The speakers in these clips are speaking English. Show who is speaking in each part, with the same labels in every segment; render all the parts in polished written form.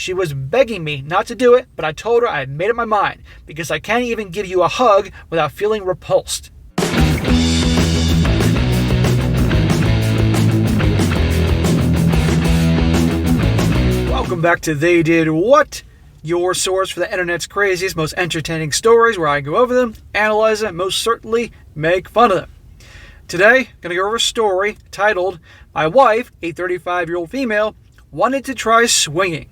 Speaker 1: She was begging me not to do it, but I told her I had made up my mind because I can't even give you a hug without feeling repulsed. Welcome back to They Did What? Your source for the internet's craziest, most entertaining stories, where I go over them, analyze them, and most certainly make fun of them. Today, I'm going to go over a story titled, My Wife, a 35-year-old female, wanted to try swinging.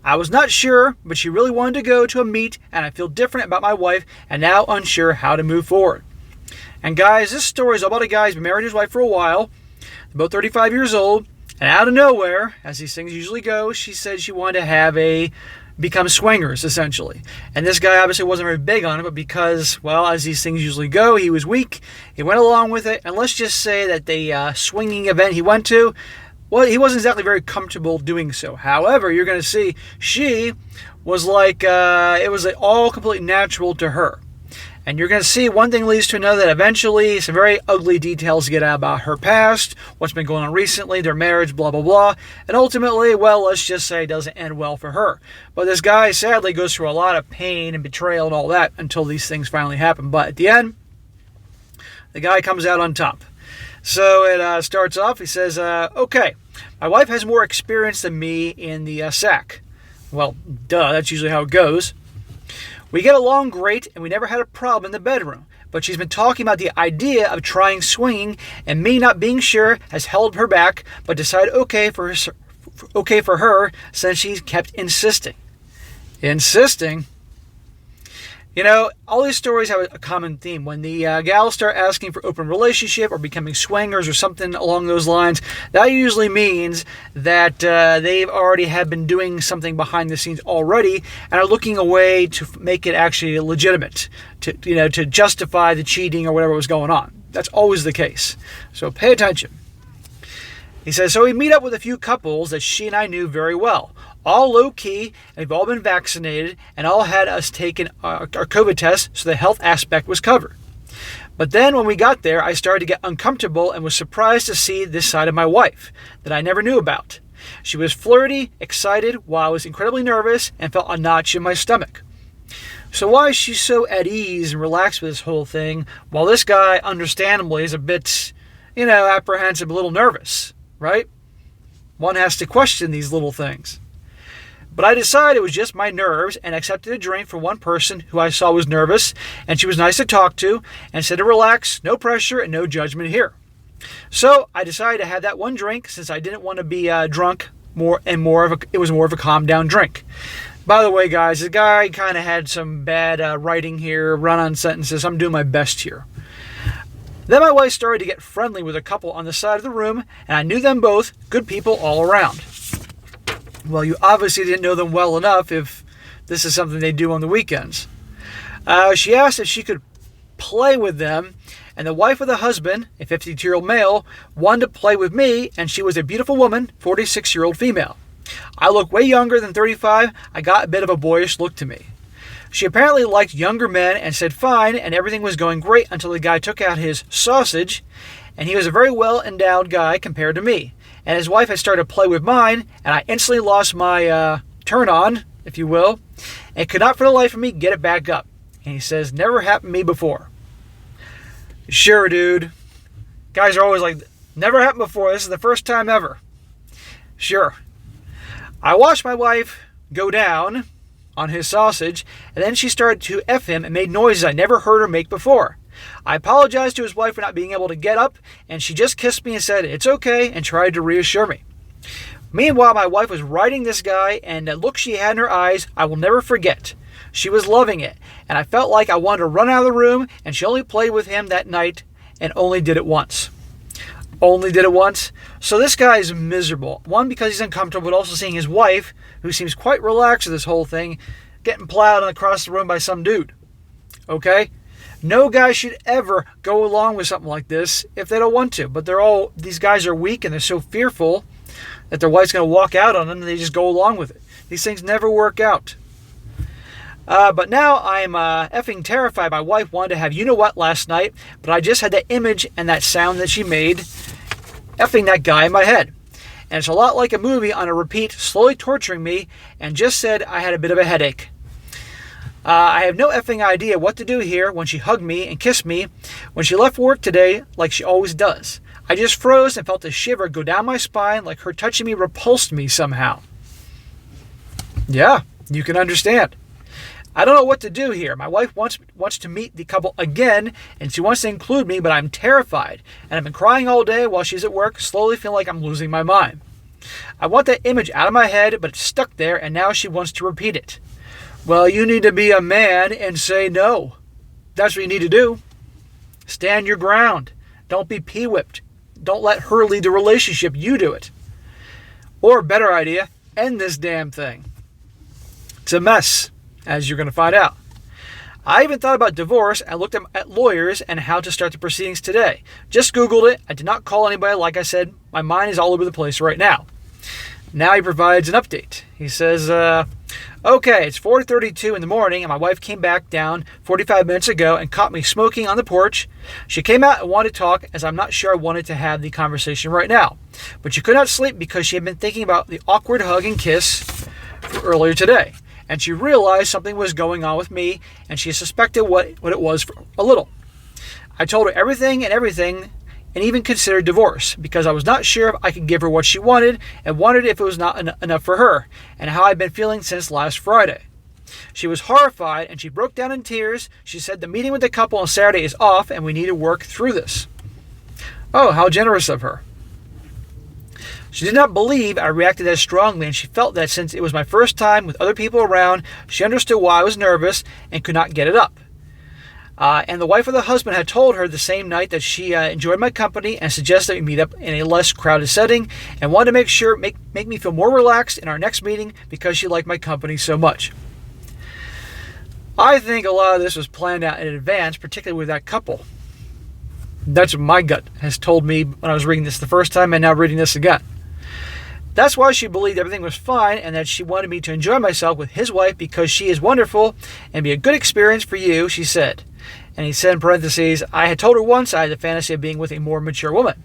Speaker 1: I was not sure, but she really wanted to go to a meet, and I feel different about my wife and now unsure how to move forward. And guys, this story is about a guy who's been married to his wife for a while, about 35 years old, and out of nowhere, as these things usually go, she said she wanted to become swingers, essentially. And this guy obviously wasn't very big on it, but because, well, as these things usually go, he was weak. He went along with it, and let's just say that the swinging event he went to, well, he wasn't exactly very comfortable doing so. However, you're going to see she was like, it was all completely natural to her. And you're going to see one thing leads to another, that eventually some very ugly details get out about her past, what's been going on recently, their marriage, blah, blah, blah. And ultimately, well, let's just say it doesn't end well for her. But this guy sadly goes through a lot of pain and betrayal and all that until these things finally happen. But at the end, the guy comes out on top. So it starts off, he says, okay, my wife has more experience than me in the sack. Well, duh, that's usually how it goes. We get along great, and we never had a problem in the bedroom. But she's been talking about the idea of trying swinging, and me not being sure has held her back, but decided okay for her since she's kept insisting. Insisting? You know, all these stories have a common theme. When the gals start asking for open relationship or becoming swingers or something along those lines, that usually means that they've already have been doing something behind the scenes already and are looking a way to make it actually legitimate, to justify the cheating or whatever was going on. That's always the case. So pay attention. He says, so we meet up with a few couples that she and I knew very well. All low-key, and they've all been vaccinated, and all had us taken our COVID test, so the health aspect was covered. But then when we got there, I started to get uncomfortable and was surprised to see this side of my wife that I never knew about. She was flirty, excited, while I was incredibly nervous and felt a notch in my stomach. So why is she so at ease and relaxed with this whole thing, while this guy, understandably, is a bit, apprehensive, a little nervous, right? One has to question these little things. But I decided it was just my nerves and accepted a drink from one person who I saw was nervous, and she was nice to talk to and said to relax, no pressure and no judgment here. So I decided to have that one drink since I didn't want to be drunk it was more of a calm down drink. By the way, guys, the guy kind of had some bad writing here, run-on sentences. I'm doing my best here. Then my wife started to get friendly with a couple on the side of the room, and I knew them both, good people all around. Well, you obviously didn't know them well enough if this is something they do on the weekends. She asked if she could play with them, and the wife of the husband, a 52-year-old male, wanted to play with me, and she was a beautiful woman, 46-year-old female. I look way younger than 35. I got a bit of a boyish look to me. She apparently liked younger men and said fine, and everything was going great until the guy took out his sausage, and he was a very well-endowed guy compared to me. And his wife had started to play with mine, and I instantly lost my turn on, if you will, and could not for the life of me get it back up. And he says, never happened to me before. Sure, dude. Guys are always like, never happened before. This is the first time ever. Sure. I watched my wife go down on his sausage, and then she started to F him and made noises I never heard her make before. I apologized to his wife for not being able to get up, and she just kissed me and said, it's okay, and tried to reassure me. Meanwhile, my wife was riding this guy, and the look she had in her eyes, I will never forget. She was loving it, and I felt like I wanted to run out of the room, and she only played with him that night, and only did it once. Only did it once? So this guy is miserable. One, because he's uncomfortable, but also seeing his wife, who seems quite relaxed with this whole thing, getting plowed across the room by some dude. Okay? No guy should ever go along with something like this if they don't want to. But these guys are weak and they're so fearful that their wife's going to walk out on them and they just go along with it. These things never work out. But now I'm effing terrified. My wife wanted to have you-know-what last night, but I just had that image and that sound that she made effing that guy in my head. and it's a lot like a movie on a repeat, slowly torturing me, and just said I had a bit of a headache. I have no effing idea what to do here when she hugged me and kissed me when she left work today like she always does. I just froze and felt a shiver go down my spine like her touching me repulsed me somehow. Yeah, you can understand. I don't know what to do here. My wife wants to meet the couple again, and she wants to include me, but I'm terrified. And I've been crying all day while she's at work, slowly feeling like I'm losing my mind. I want that image out of my head, but it's stuck there, and now she wants to repeat it. Well, you need to be a man and say no. That's what you need to do. Stand your ground. Don't be pee-whipped. Don't let her lead the relationship. You do it. Or, better idea, end this damn thing. It's a mess, as you're going to find out. I even thought about divorce and looked at lawyers and how to start the proceedings today. Just Googled it. I did not call anybody. Like I said, my mind is all over the place right now. Now he provides an update. He says, okay, it's 4:32 in the morning, and my wife came back down 45 minutes ago and caught me smoking on the porch. She came out and wanted to talk, as I'm not sure I wanted to have the conversation right now. But she could not sleep because she had been thinking about the awkward hug and kiss earlier today. And she realized something was going on with me, and she suspected what it was for a little. I told her everything, and even considered divorce, because I was not sure if I could give her what she wanted, and wondered if it was not enough for her, and how I'd been feeling since last Friday. She was horrified, and she broke down in tears. She said the meeting with the couple on Saturday is off, and we need to work through this. Oh, how generous of her. She did not believe I reacted as strongly, and she felt that since it was my first time with other people around, she understood why I was nervous and could not get it up. And the wife of the husband had told her the same night that she enjoyed my company and suggested we meet up in a less crowded setting, and wanted to make me feel more relaxed in our next meeting because she liked my company so much. I think a lot of this was planned out in advance, particularly with that couple. That's what my gut has told me when I was reading this the first time and now reading this again. That's why she believed everything was fine and that she wanted me to enjoy myself with his wife because she is wonderful and be a good experience for you, she said. And he said in parentheses, I had told her once I had the fantasy of being with a more mature woman.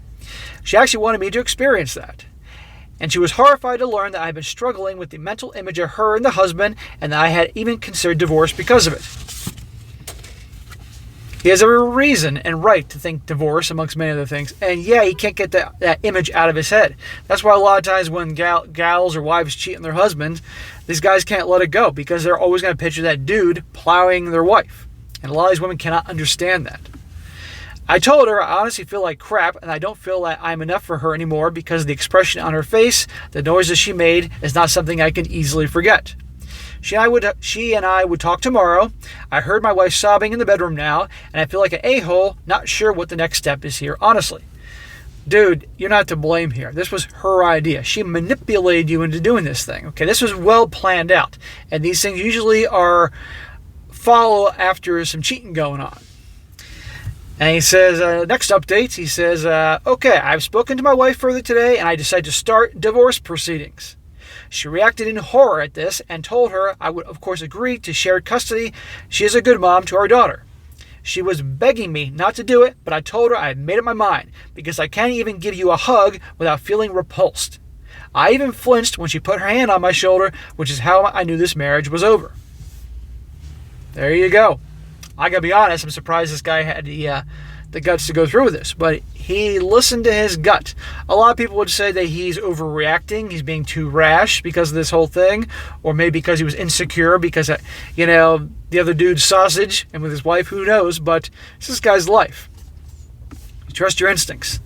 Speaker 1: She actually wanted me to experience that. And she was horrified to learn that I had been struggling with the mental image of her and the husband, and that I had even considered divorce because of it. He has every reason and right to think divorce, amongst many other things. And yeah, he can't get that image out of his head. That's why a lot of times when gals or wives cheat on their husbands, these guys can't let it go because they're always going to picture that dude plowing their wife. And a lot of these women cannot understand that. I told her I honestly feel like crap and I don't feel that I'm enough for her anymore because the expression on her face, the noises she made, is not something I can easily forget. She and I would talk tomorrow. I heard my wife sobbing in the bedroom now, and I feel like an a-hole, not sure what the next step is here, honestly. Dude, you're not to blame here. This was her idea. She manipulated you into doing this thing. Okay, this was well planned out. And these things usually follow after some cheating going on. And he says, next updates, he says, okay, I've spoken to my wife further today, and I decided to start divorce proceedings. She reacted in horror at this and told her I would, of course, agree to shared custody. She is a good mom to our daughter. She was begging me not to do it, but I told her I had made up my mind because I can't even give you a hug without feeling repulsed. I even flinched when she put her hand on my shoulder, which is how I knew this marriage was over. There you go. I gotta be honest, I'm surprised this guy had the guts to go through with this, but he listened to his gut. A lot of people would say that he's overreacting, he's being too rash because of this whole thing, or maybe because he was insecure because, the other dude's sausage, and with his wife, who knows, but it's this guy's life. You trust your instincts.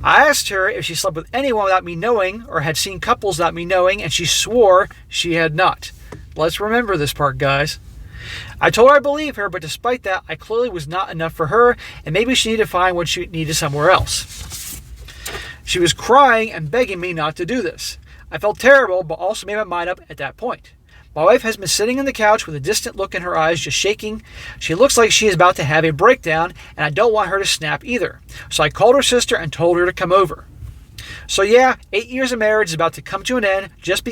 Speaker 1: I asked her if she slept with anyone without me knowing, or had seen couples without me knowing, and she swore she had not. Let's remember this part, guys. I told her I believe her, but despite that, I clearly was not enough for her, and maybe she needed to find what she needed somewhere else. She was crying and begging me not to do this. I felt terrible, but also made my mind up at that point. My wife has been sitting on the couch with a distant look in her eyes, just shaking. She looks like she is about to have a breakdown, and I don't want her to snap either. So I called her sister and told her to come over. So yeah, 8 years of marriage is about to come to an end, just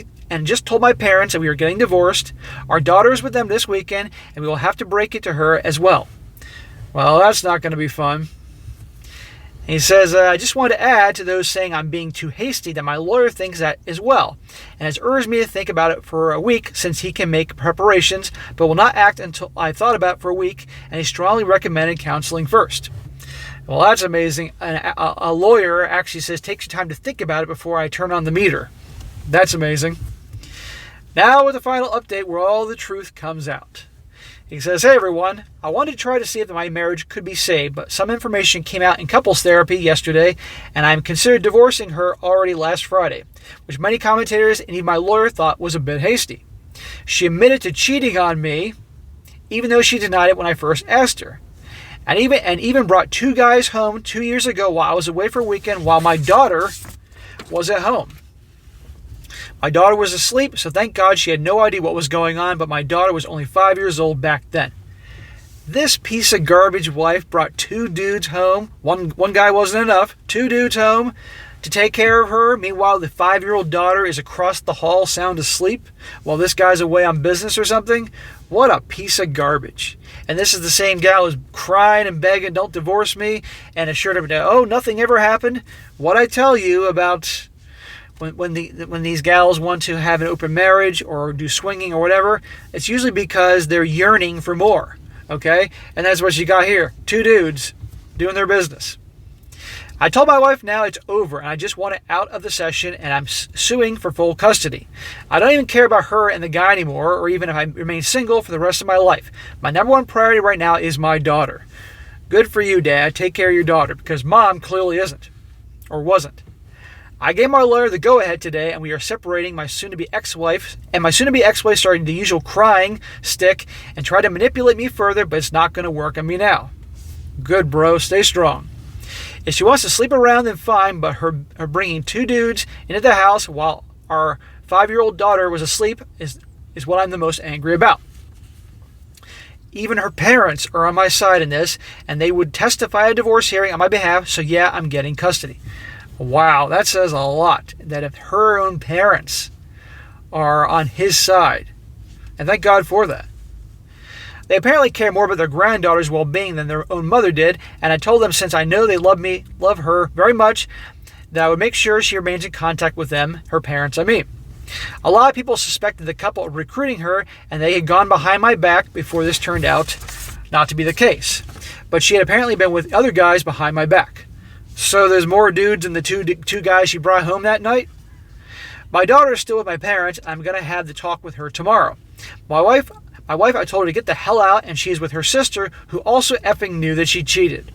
Speaker 1: told my parents that we were getting divorced. Our daughter is with them this weekend, and we will have to break it to her as well. Well, that's not going to be fun. And he says, I just want to add to those saying I'm being too hasty that my lawyer thinks that as well, and has urged me to think about it for a week since he can make preparations, but will not act until I've thought about it for a week, and he strongly recommended counseling first. Well, that's amazing. A lawyer actually says, take your time to think about it before I turn on the meter. That's amazing. Now with the final update where all the truth comes out. He says, hey everyone, I wanted to try to see if my marriage could be saved, but some information came out in couples therapy yesterday, and I'm considered divorcing her already last Friday, which many commentators and even my lawyer thought was a bit hasty. She admitted to cheating on me, even though she denied it when I first asked her. And even brought 2 guys home 2 years ago while I was away for a weekend while my daughter was at home. My daughter was asleep, so thank God she had no idea what was going on, but my daughter was only 5 years old back then. This piece of garbage wife brought 2 dudes home. One guy wasn't enough. 2 dudes home to take care of her. Meanwhile, the 5-year-old daughter is across the hall sound asleep while this guy's away on business or something. What a piece of garbage. And this is the same gal who's crying and begging, don't divorce me, and assured him, oh, nothing ever happened. What I tell you about when these gals want to have an open marriage or do swinging or whatever, it's usually because they're yearning for more, okay? And that's what you got here. 2 dudes doing their business. I told my wife now it's over and I just want it out of the session and I'm suing for full custody. I don't even care about her and the guy anymore, or even if I remain single for the rest of my life. My number one priority right now is my daughter. Good for you, Dad. Take care of your daughter, because Mom clearly isn't, or wasn't. I gave my lawyer the go-ahead today, and we are separating my soon-to-be ex-wife, and my soon-to-be ex-wife started the usual crying stick and tried to manipulate me further, but it's not going to work on me now. Good, bro. Stay strong. If she wants to sleep around, then fine, but her bringing 2 dudes into the house while our 5-year-old daughter was asleep is what I'm the most angry about. Even her parents are on my side in this, and they would testify a divorce hearing on my behalf, so yeah, I'm getting custody. Wow, that says a lot, that if her own parents are on his side, and thank God for that. They apparently care more about their granddaughter's well-being than their own mother did, and I told them since I know they love her very much, that I would make sure she remains in contact with them, her parents, I mean. A lot of people suspected the couple of recruiting her, and they had gone behind my back before this turned out not to be the case. But she had apparently been with other guys behind my back. So there's more dudes than the two guys she brought home that night? My daughter is still with my parents. I'm going to have the talk with her tomorrow. My wife, I told her to get the hell out, and she's with her sister, who also effing knew that she cheated.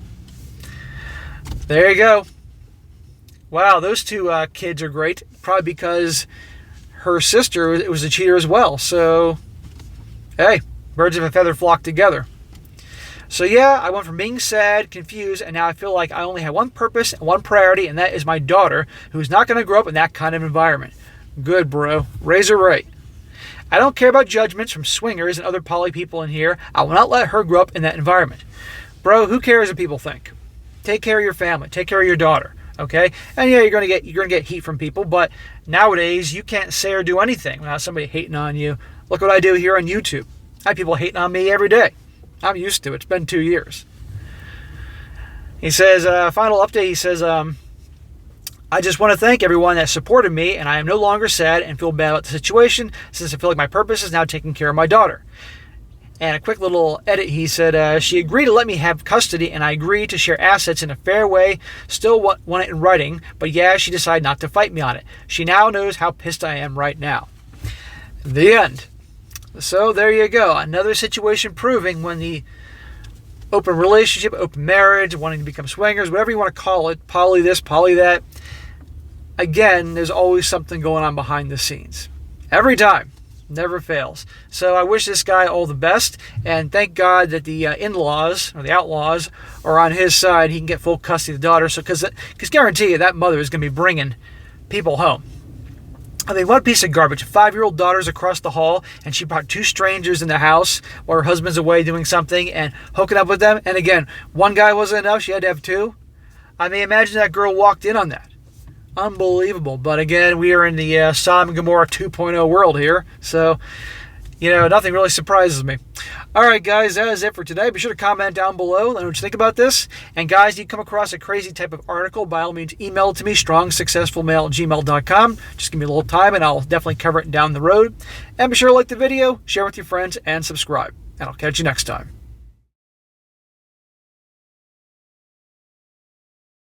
Speaker 1: There you go. Wow, those 2 kids are great. Probably because her sister was a cheater as well. So, hey, birds of a feather flock together. So yeah, I went from being sad, confused, and now I feel like I only have one purpose and one priority, and that is my daughter, who's not going to grow up in that kind of environment. Good, bro. Raise her right. I don't care about judgments from swingers and other poly people in here. I will not let her grow up in that environment. Bro, who cares what people think? Take care of your family. Take care of your daughter. Okay? And yeah, you're gonna get heat from people, but nowadays you can't say or do anything without somebody hating on you. Look what I do here on YouTube. I have people hating on me every day. I'm used to it. It's been 2 years. He says, final update, he says, I just want to thank everyone that supported me, and I am no longer sad and feel bad about the situation since I feel like my purpose is now taking care of my daughter. And a quick little edit, he said, she agreed to let me have custody, and I agreed to share assets in a fair way, still want it in writing, but yeah, she decided not to fight me on it. She now knows how pissed I am right now. The end. So there you go. Another situation proving when the open relationship, open marriage, wanting to become swingers, whatever you want to call it, poly this, poly that, again, there's always something going on behind the scenes. Every time. Never fails. So I wish this guy all the best, and thank God that the in-laws, or the outlaws, are on his side. He can get full custody of the daughter, because guarantee you that mother is going to be bringing people home. I mean, what piece of garbage. A 5-year-old daughter's across the hall, and she brought 2 strangers in the house while her husband's away doing something and hooking up with them. And again, one guy wasn't enough. She had to have 2. I mean, imagine that girl walked in on that. Unbelievable. But again, we are in the Sodom and Gomorrah 2.0 world here. So, Nothing really surprises me. All right, guys, that is it for today. Be sure to comment down below. Let me know what you think about this. And, guys, you come across a crazy type of article, by all means, email it to me, strongsuccessfulmale@gmail.com. Just give me a little time, and I'll definitely cover it down the road. And be sure to like the video, share with your friends, and subscribe. And I'll catch you next time.